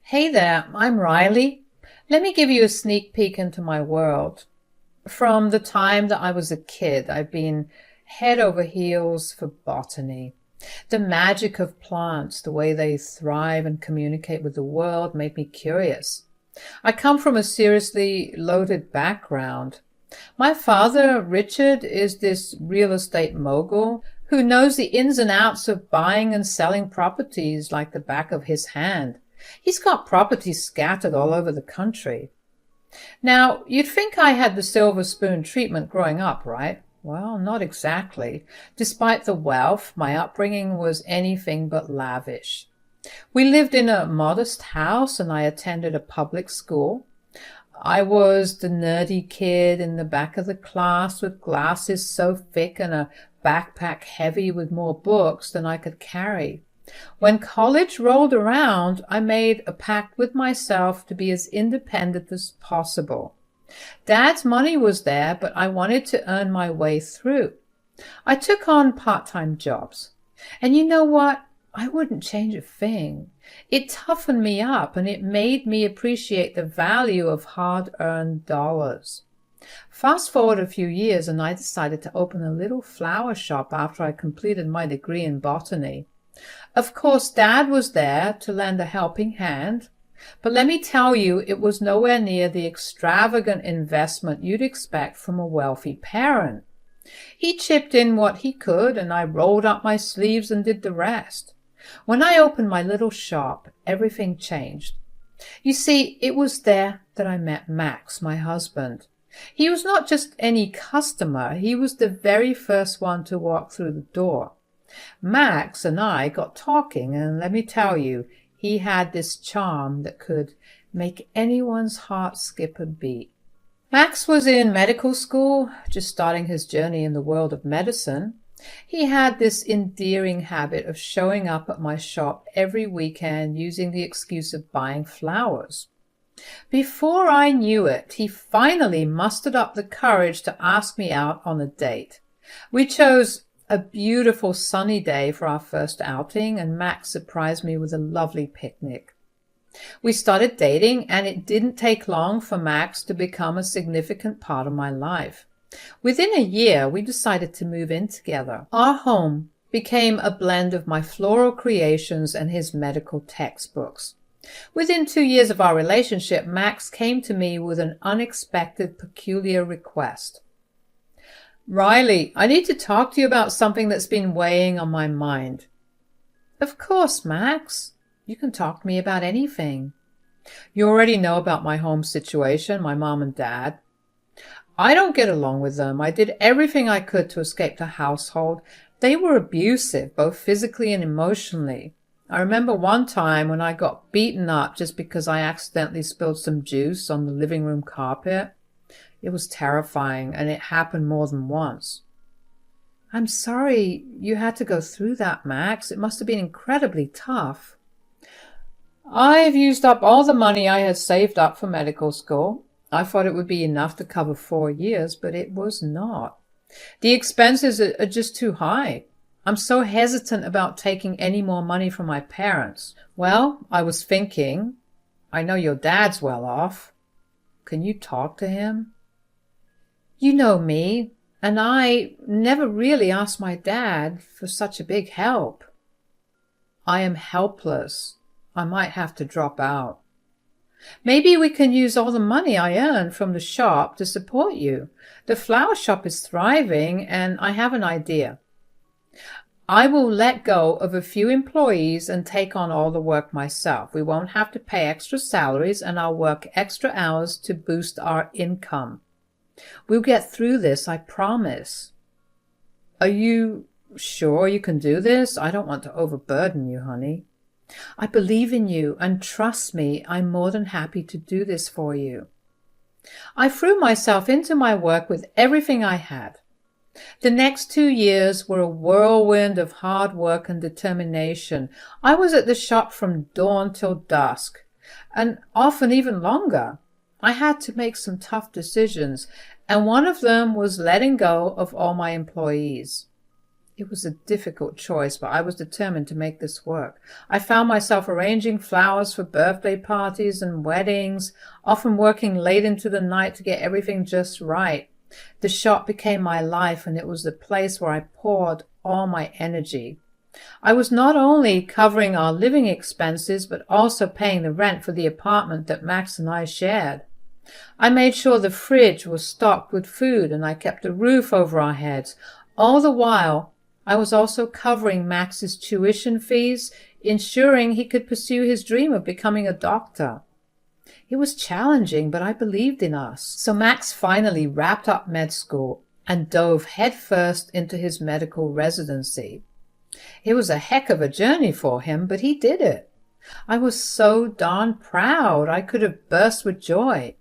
Hey there, I'm Riley. Let me give you a sneak peek into my world. From the time that I was a kid, I've been head over heels for botany. The magic of plants, the way they thrive and communicate with the world, made me curious. I come from a seriously loaded background. My father, Richard, is this real estate mogul who knows the ins and outs of buying and selling properties like the back of his hand. He's got properties scattered all over the country. Now, you'd think I had the silver spoon treatment growing up, right? Well, not exactly. Despite the wealth, my upbringing was anything but lavish. We lived in a modest house and I attended a public school. I was the nerdy kid in the back of the class with glasses so thick and a backpack heavy with more books than I could carry. When college rolled around, I made a pact with myself to be as independent as possible. Dad's money was there, but I wanted to earn my way through. I took on part-time jobs. And you know what? I wouldn't change a thing. It toughened me up and it made me appreciate the value of hard-earned dollars. Fast forward a few years and I decided to open a little flower shop after I completed my degree in botany. Of course, Dad was there to lend a helping hand, but let me tell you, it was nowhere near the extravagant investment you'd expect from a wealthy parent. He chipped in what he could, and I rolled up my sleeves and did the rest. When I opened my little shop, everything changed. You see, it was there that I met Max, my husband. He was not just any customer, he was the very first one to walk through the door. Max and I got talking, and let me tell you, he had this charm that could make anyone's heart skip a beat. Max was in medical school, just starting his journey in the world of medicine. He had this endearing habit of showing up at my shop every weekend using the excuse of buying flowers. Before I knew it, he finally mustered up the courage to ask me out on a date. We chose a beautiful sunny day for our first outing, and Max surprised me with a lovely picnic. We started dating, and it didn't take long for Max to become a significant part of my life. Within a year, we decided to move in together. Our home became a blend of my floral creations and his medical textbooks. Within 2 years of our relationship, Max came to me with an unexpected, peculiar request. Riley, I need to talk to you about something that's been weighing on my mind. Of course, Max. You can talk to me about anything. You already know about my home situation, my mom and dad. I don't get along with them. I did everything I could to escape the household. They were abusive, both physically and emotionally. I remember one time when I got beaten up just because I accidentally spilled some juice on the living room carpet. It was terrifying, and it happened more than once. I'm sorry you had to go through that, Max. It must have been incredibly tough. I've used up all the money I had saved up for medical school. I thought it would be enough to cover 4 years, but it was not. The expenses are just too high. I'm so hesitant about taking any more money from my parents. Well, I was thinking, I know your dad's well off. Can you talk to him? You know me, and I never really asked my dad for such a big help. I am helpless. I might have to drop out. Maybe we can use all the money I earn from the shop to support you. The flower shop is thriving, and I have an idea. I will let go of a few employees and take on all the work myself. We won't have to pay extra salaries, and I'll work extra hours to boost our income. We'll get through this, I promise. Are you sure you can do this? I don't want to overburden you, honey. I believe in you, and trust me, I'm more than happy to do this for you. I threw myself into my work with everything I had. The next 2 years were a whirlwind of hard work and determination. I was at the shop from dawn till dusk, and often even longer. I had to make some tough decisions, and one of them was letting go of all my employees. It was a difficult choice, but I was determined to make this work. I found myself arranging flowers for birthday parties and weddings, often working late into the night to get everything just right. The shop became my life, and it was the place where I poured all my energy. I was not only covering our living expenses, but also paying the rent for the apartment that Max and I shared. I made sure the fridge was stocked with food, and I kept a roof over our heads. All the while, I was also covering Max's tuition fees, ensuring he could pursue his dream of becoming a doctor. It was challenging, but I believed in us. So Max finally wrapped up med school and dove headfirst into his medical residency. It was a heck of a journey for him, but he did it. I was so darn proud I could have burst with joy.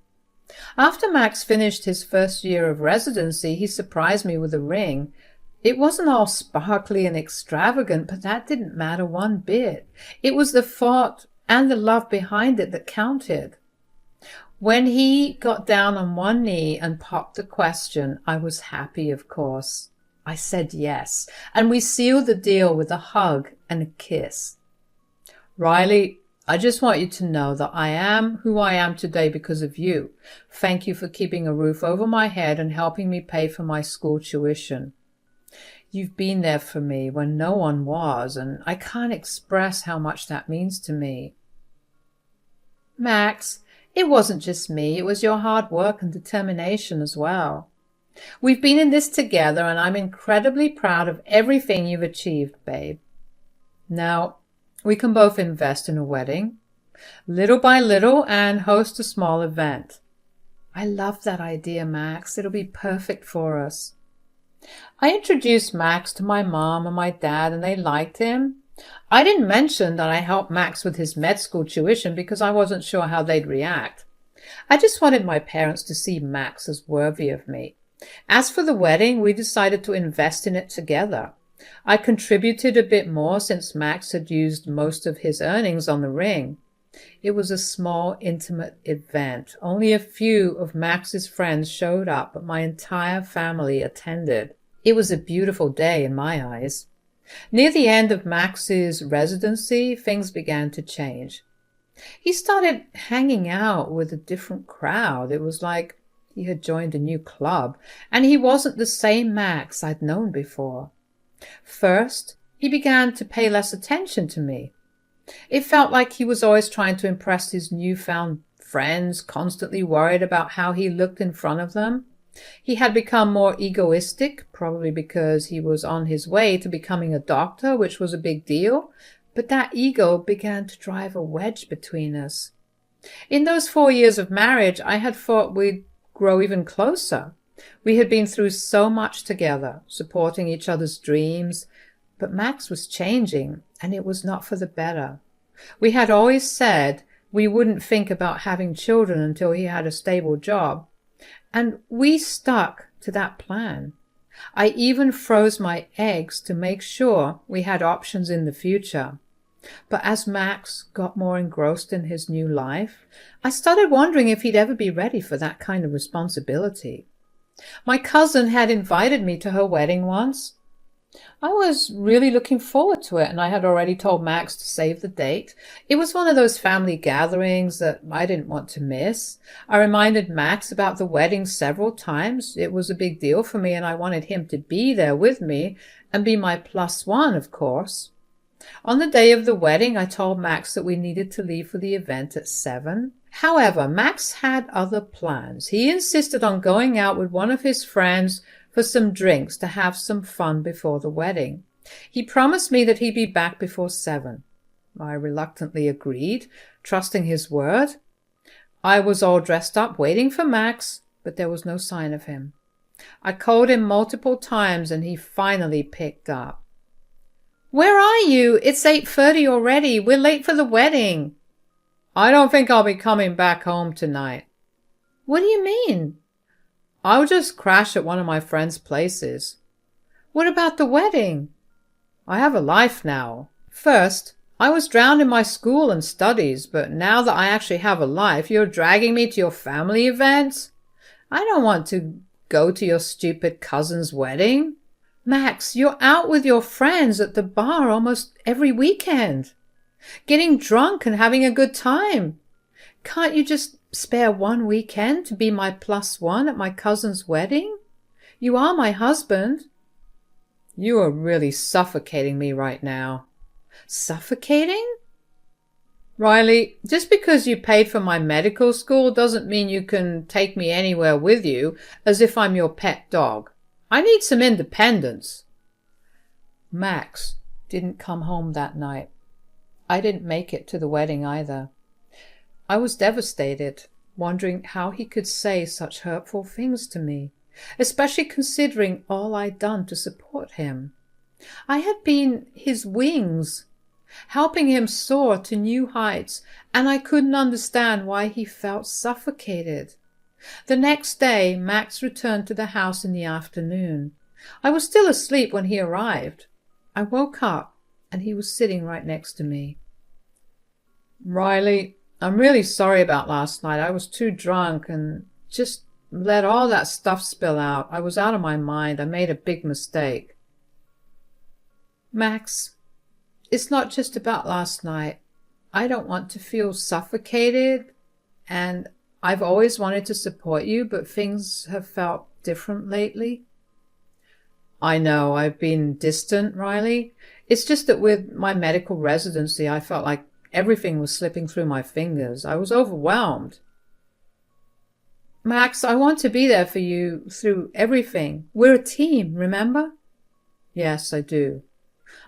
After Max finished his first year of residency, he surprised me with a ring. It wasn't all sparkly and extravagant, but that didn't matter one bit. It was the thought and the love behind it that counted. When he got down on one knee and popped the question, I was happy, of course. I said yes, and we sealed the deal with a hug and a kiss. Riley, I just want you to know that I am who I am today because of you. Thank you for keeping a roof over my head and helping me pay for my school tuition. You've been there for me when no one was, and I can't express how much that means to me. Max, it wasn't just me, it was your hard work and determination as well. We've been in this together, and I'm incredibly proud of everything you've achieved, babe. Now, we can both invest in a wedding, little by little, and host a small event. I love that idea, Max. It'll be perfect for us. I introduced Max to my mom and my dad, and they liked him. I didn't mention that I helped Max with his med school tuition because I wasn't sure how they'd react. I just wanted my parents to see Max as worthy of me. As for the wedding, we decided to invest in it together. I contributed a bit more since Max had used most of his earnings on the ring. It was a small, intimate event. Only a few of Max's friends showed up, but my entire family attended. It was a beautiful day in my eyes. Near the end of Max's residency, things began to change. He started hanging out with a different crowd. It was like he had joined a new club, and he wasn't the same Max I'd known before. First, he began to pay less attention to me. It felt like he was always trying to impress his newfound friends, constantly worried about how he looked in front of them. He had become more egoistic, probably because he was on his way to becoming a doctor, which was a big deal, but that ego began to drive a wedge between us. In those 4 years of marriage, I had thought we'd grow even closer. We had been through so much together, supporting each other's dreams, but Max was changing, and it was not for the better. We had always said we wouldn't think about having children until he had a stable job, and we stuck to that plan. I even froze my eggs to make sure we had options in the future. But as Max got more engrossed in his new life, I started wondering if he'd ever be ready for that kind of responsibility. My cousin had invited me to her wedding once. I was really looking forward to it, and I had already told Max to save the date. It was one of those family gatherings that I didn't want to miss. I reminded Max about the wedding several times. It was a big deal for me, and I wanted him to be there with me and be my +1, of course. On the day of the wedding, I told Max that we needed to leave for the event at 7. However, Max had other plans. He insisted on going out with one of his friends for some drinks to have some fun before the wedding. He promised me that he'd be back before 7. I reluctantly agreed, trusting his word. I was all dressed up, waiting for Max, but there was no sign of him. I called him multiple times, and he finally picked up. "Where are you? It's 8:30 already. We're late for the wedding." "I don't think I'll be coming back home tonight." "What do you mean?" "I'll just crash at one of my friends' places." "What about the wedding?" "I have a life now. First, I was drowned in my school and studies, but now that I actually have a life, you're dragging me to your family events? I don't want to go to your stupid cousin's wedding." Max, you're out with your friends at the bar almost every weekend, getting drunk and having a good time. Can't you just spare one weekend to be my +1 at my cousin's wedding? You are my husband. You are really suffocating me right now. Suffocating? Riley, just because you paid for my medical school doesn't mean you can take me anywhere with you as if I'm your pet dog. I need some independence. Max didn't come home that night. I didn't make it to the wedding either. I was devastated, wondering how he could say such hurtful things to me, especially considering all I'd done to support him. I had been his wings, helping him soar to new heights, and I couldn't understand why he felt suffocated. The next day, Max returned to the house in the afternoon. I was still asleep when he arrived. I woke up, and he was sitting right next to me. Riley, I'm really sorry about last night. I was too drunk and just let all that stuff spill out. I was out of my mind. I made a big mistake. Max, it's not just about last night. I don't want to feel suffocated, and I've always wanted to support you, but things have felt different lately. I know, I've been distant, Riley. It's just that with my medical residency, I felt like everything was slipping through my fingers. I was overwhelmed. Max, I want to be there for you through everything. We're a team, remember? Yes, I do.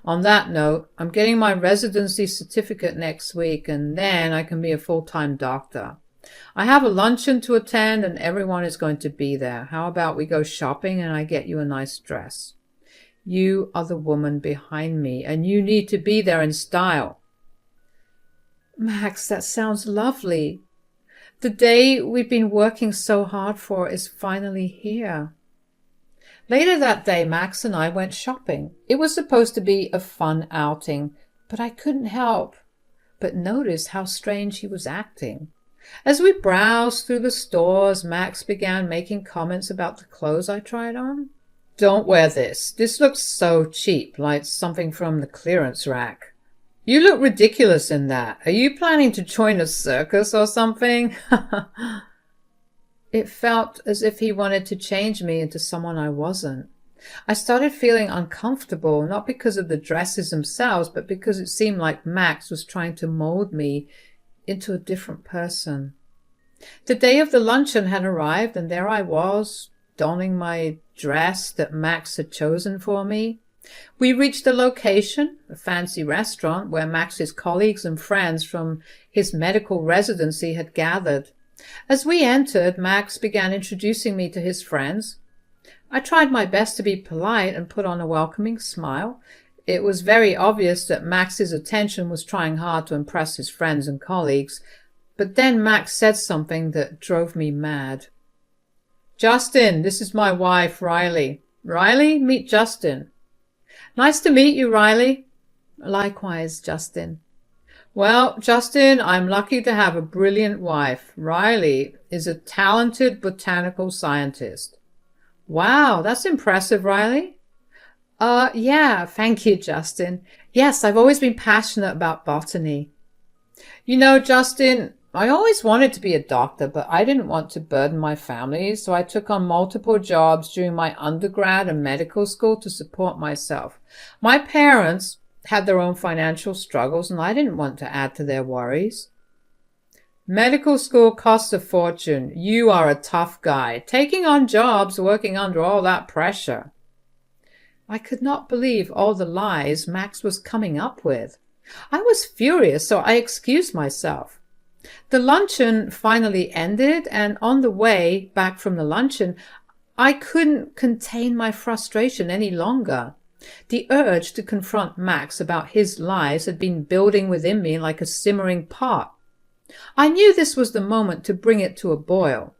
On that note, I'm getting my residency certificate next week, and then I can be a full-time doctor. I have a luncheon to attend, and everyone is going to be there. How about we go shopping and I get you a nice dress? You are the woman behind me, and you need to be there in style. Max, that sounds lovely. The day we've been working so hard for is finally here. Later that day, Max and I went shopping. It was supposed to be a fun outing, but I couldn't help but notice how strange he was acting. As we browsed through the stores, Max began making comments about the clothes I tried on. Don't wear this. This looks so cheap, like something from the clearance rack. You look ridiculous in that. Are you planning to join a circus or something? It felt as if he wanted to change me into someone I wasn't. I started feeling uncomfortable, not because of the dresses themselves, but because it seemed like Max was trying to mold me into a different person. The day of the luncheon had arrived, and there I was, donning my dress that Max had chosen for me. We reached the location, a fancy restaurant, where Max's colleagues and friends from his medical residency had gathered. As we entered, Max began introducing me to his friends. I tried my best to be polite and put on a welcoming smile. It was very obvious that Max's attention was trying hard to impress his friends and colleagues, but then Max said something that drove me mad. Justin, this is my wife, Riley. Riley, meet Justin. Nice to meet you, Riley. Likewise, Justin. Well, Justin, I'm lucky to have a brilliant wife. Riley is a talented botanical scientist. Wow, that's impressive, Riley. Yeah, thank you, Justin. Yes, I've always been passionate about botany. You know, Justin, I always wanted to be a doctor, but I didn't want to burden my family, so I took on multiple jobs during my undergrad and medical school to support myself. My parents had their own financial struggles, and I didn't want to add to their worries. Medical school costs a fortune. You are a tough guy, taking on jobs, working under all that pressure. I could not believe all the lies Max was coming up with. I was furious, so I excused myself. The luncheon finally ended, and on the way back from the luncheon, I couldn't contain my frustration any longer. The urge to confront Max about his lies had been building within me like a simmering pot. I knew this was the moment to bring it to a boil.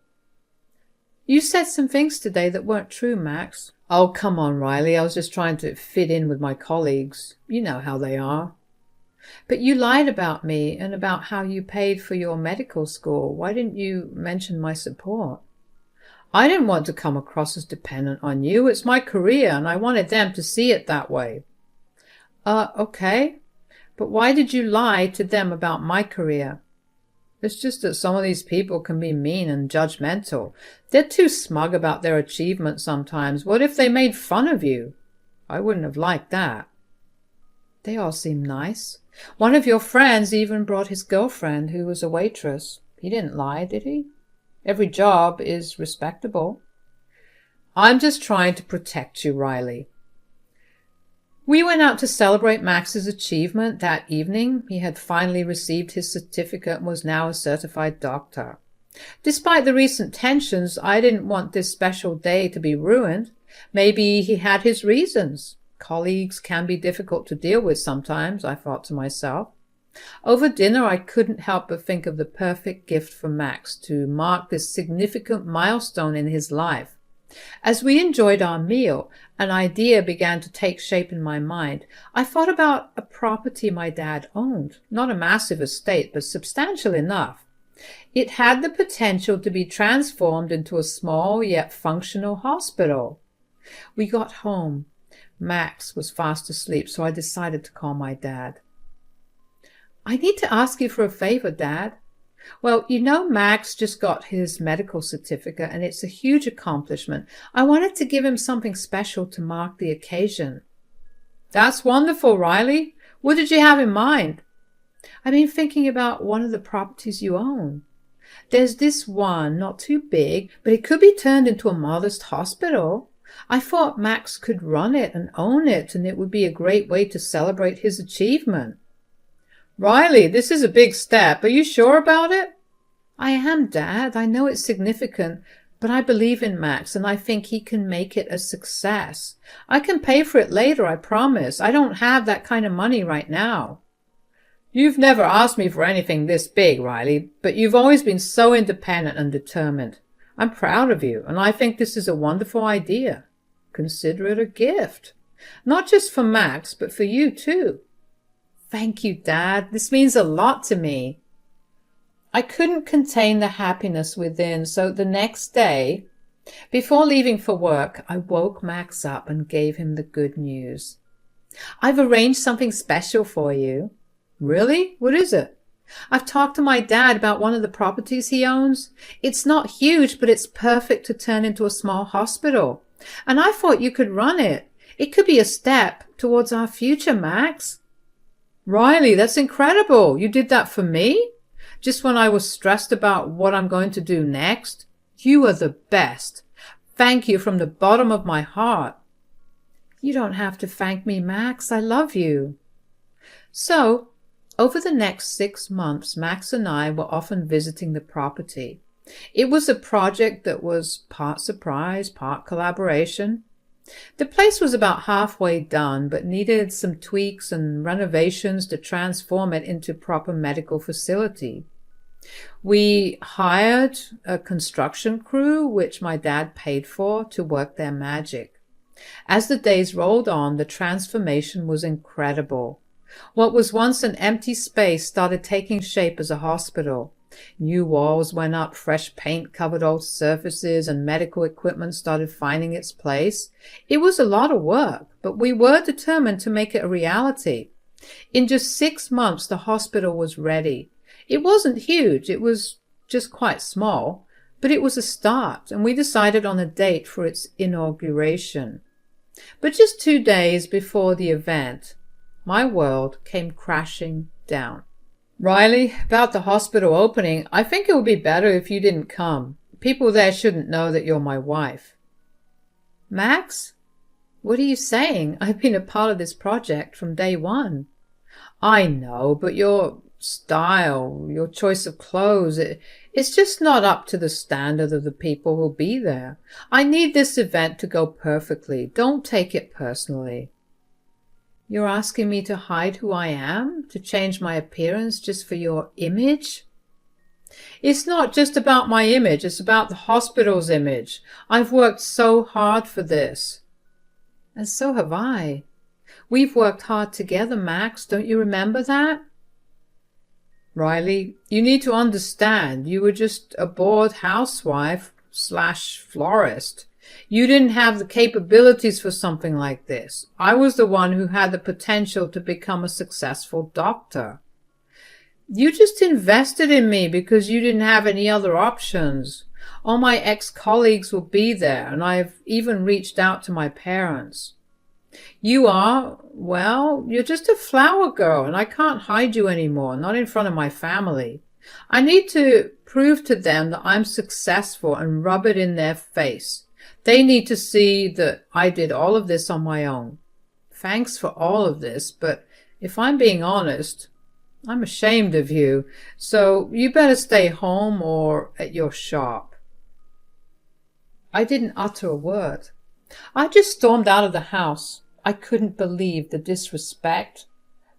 You said some things today that weren't true, Max. Oh, come on, Riley. I was just trying to fit in with my colleagues. You know how they are. But you lied about me and about how you paid for your medical school. Why didn't you mention my support? I didn't want to come across as dependent on you. It's my career, and I wanted them to see it that way. Okay. But why did you lie to them about my career? It's just that some of these people can be mean and judgmental. They're too smug about their achievements sometimes. What if they made fun of you? I wouldn't have liked that. They all seem nice. One of your friends even brought his girlfriend, who was a waitress. He didn't lie, did he? Every job is respectable. I'm just trying to protect you, Riley. We went out to celebrate Max's achievement that evening. He had finally received his certificate and was now a certified doctor. Despite the recent tensions, I didn't want this special day to be ruined. Maybe he had his reasons. Colleagues can be difficult to deal with sometimes, I thought to myself. Over dinner, I couldn't help but think of the perfect gift for Max to mark this significant milestone in his life. As we enjoyed our meal, an idea began to take shape in my mind. I thought about a property my dad owned, not a massive estate, but substantial enough. It had the potential to be transformed into a small yet functional hospital. We got home. Max was fast asleep, so I decided to call my dad. I need to ask you for a favor, Dad. Well, Max just got his medical certificate, and it's a huge accomplishment. I wanted to give him something special to mark the occasion. That's wonderful, Riley. What did you have in mind? I've been thinking about one of the properties you own. There's this one, not too big, but it could be turned into a modest hospital. I thought Max could run it and own it, and it would be a great way to celebrate his achievement. Riley, this is a big step. Are you sure about it? I am, Dad. I know it's significant, but I believe in Max, and I think he can make it a success. I can pay for it later, I promise. I don't have that kind of money right now. You've never asked me for anything this big, Riley, but you've always been so independent and determined. I'm proud of you, and I think this is a wonderful idea. Consider it a gift. Not just for Max, but for you too. Thank you, Dad. This means a lot to me. I couldn't contain the happiness within, so the next day, before leaving for work, I woke Max up and gave him the good news. I've arranged something special for you. Really? What is it? I've talked to my dad about one of the properties he owns. It's not huge, but it's perfect to turn into a small hospital. And I thought you could run it. It could be a step towards our future, Max. Riley, that's incredible. You did that for me? Just when I was stressed about what I'm going to do next? You are the best. Thank you from the bottom of my heart. You don't have to thank me, Max. I love you. So, over the next 6 months, Max and I were often visiting the property. It was a project that was part surprise, part collaboration. The place was about halfway done, but needed some tweaks and renovations to transform it into a proper medical facility. We hired a construction crew, which my dad paid for, to work their magic. As the days rolled on, the transformation was incredible. What was once an empty space started taking shape as a hospital. New walls went up, fresh paint covered old surfaces, and medical equipment started finding its place. It was a lot of work, but we were determined to make it a reality. In just 6 months, the hospital was ready. It wasn't huge, it was just quite small, but it was a start, and we decided on a date for its inauguration. But just 2 days before the event, my world came crashing down. Riley, about the hospital opening, I think it would be better if you didn't come. People there shouldn't know that you're my wife. Max? What are you saying? I've been a part of this project from day one. I know, but your style, your choice of clothes, it's just not up to the standard of the people who'll be there. I need this event to go perfectly. Don't take it personally. You're asking me to hide who I am? To change my appearance just for your image? It's not just about my image, it's about the hospital's image. I've worked so hard for this. And so have I. We've worked hard together, Max. Don't you remember that? Riley, you need to understand. You were just a bored housewife doctor/florist. You didn't have the capabilities for something like this. I was the one who had the potential to become a successful doctor. You just invested in me because you didn't have any other options. All my ex-colleagues will be there, and I've even reached out to my parents. You're just a flower girl, and I can't hide you anymore, not in front of my family. I need to prove to them that I'm successful and rub it in their face. They need to see that I did all of this on my own. Thanks for all of this, but if I'm being honest, I'm ashamed of you, so you better stay home or at your shop. I didn't utter a word. I just stormed out of the house. I couldn't believe the disrespect,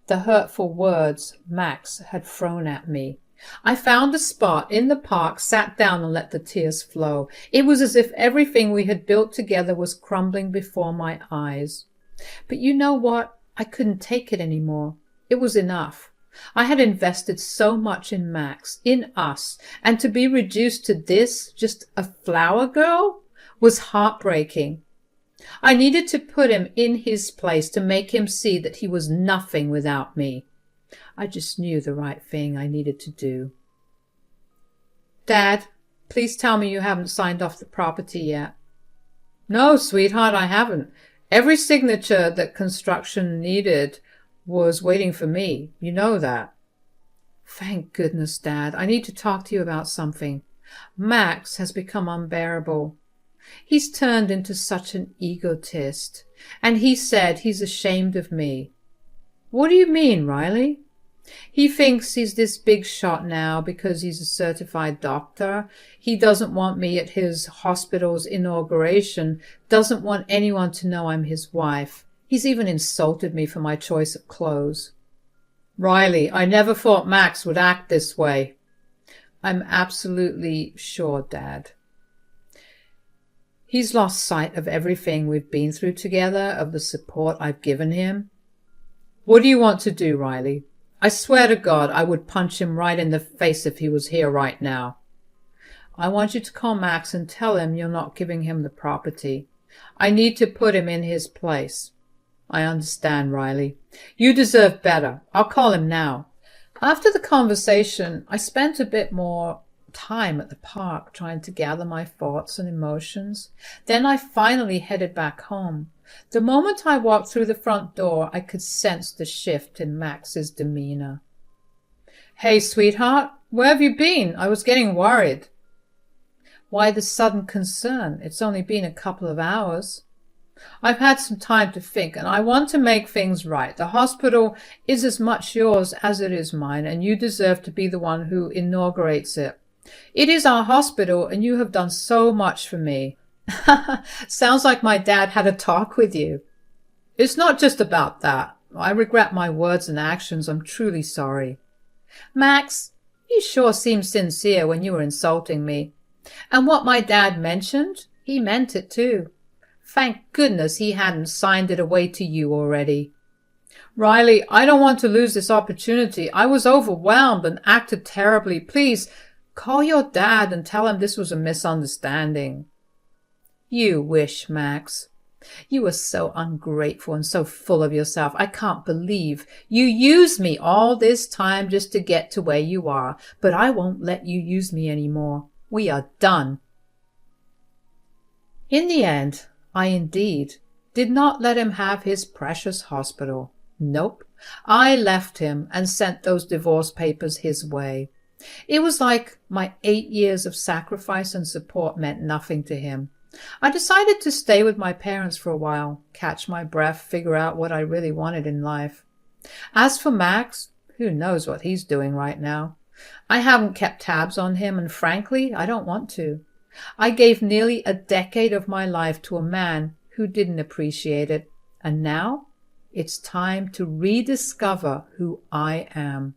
the hurtful words Max had thrown at me. I found a spot in the park, sat down and let the tears flow. It was as if everything we had built together was crumbling before my eyes. But you know what? I couldn't take it anymore. It was enough. I had invested so much in Max, in us, and to be reduced to this, just a flower girl, was heartbreaking. I needed to put him in his place, to make him see that he was nothing without me. I just knew the right thing I needed to do. Dad, please tell me you haven't signed off the property yet. No, sweetheart, I haven't. Every signature that construction needed was waiting for me. You know that. Thank goodness, Dad. I need to talk to you about something. Max has become unbearable. He's turned into such an egotist, and he said he's ashamed of me. What do you mean, Riley? He thinks he's this big shot now because he's a certified doctor. He doesn't want me at his hospital's inauguration, doesn't want anyone to know I'm his wife. He's even insulted me for my choice of clothes. Riley, I never thought Max would act this way. I'm absolutely sure, Dad. He's lost sight of everything we've been through together, of the support I've given him. What do you want to do, Riley? I swear to God I would punch him right in the face if he was here right now. I want you to call Max and tell him you're not giving him the property. I need to put him in his place. I understand, Riley. You deserve better. I'll call him now. After the conversation, I spent a bit more time at the park trying to gather my thoughts and emotions. Then I finally headed back home. The moment I walked through the front door, I could sense the shift in Max's demeanor. Hey, sweetheart, where have you been? I was getting worried. Why the sudden concern? It's only been a couple of hours. I've had some time to think, and I want to make things right. The hospital is as much yours as it is mine, and you deserve to be the one who inaugurates it. It is our hospital, and you have done so much for me. Sounds like my dad had a talk with you. It's not just about that. I regret my words and actions. I'm truly sorry. Max, you sure seemed sincere when you were insulting me. And what my dad mentioned, he meant it too. Thank goodness he hadn't signed it away to you already. Riley, I don't want to lose this opportunity. I was overwhelmed and acted terribly. Please, call your dad and tell him this was a misunderstanding. You wish, Max. You are so ungrateful and so full of yourself. I can't believe you used me all this time just to get to where you are, but I won't let you use me anymore. We are done. In the end, I indeed did not let him have his precious hospital. Nope. I left him and sent those divorce papers his way. It was like my 8 years of sacrifice and support meant nothing to him. I decided to stay with my parents for a while, catch my breath, figure out what I really wanted in life. As for Max, who knows what he's doing right now? I haven't kept tabs on him, and frankly, I don't want to. I gave nearly a decade of my life to a man who didn't appreciate it, and now it's time to rediscover who I am.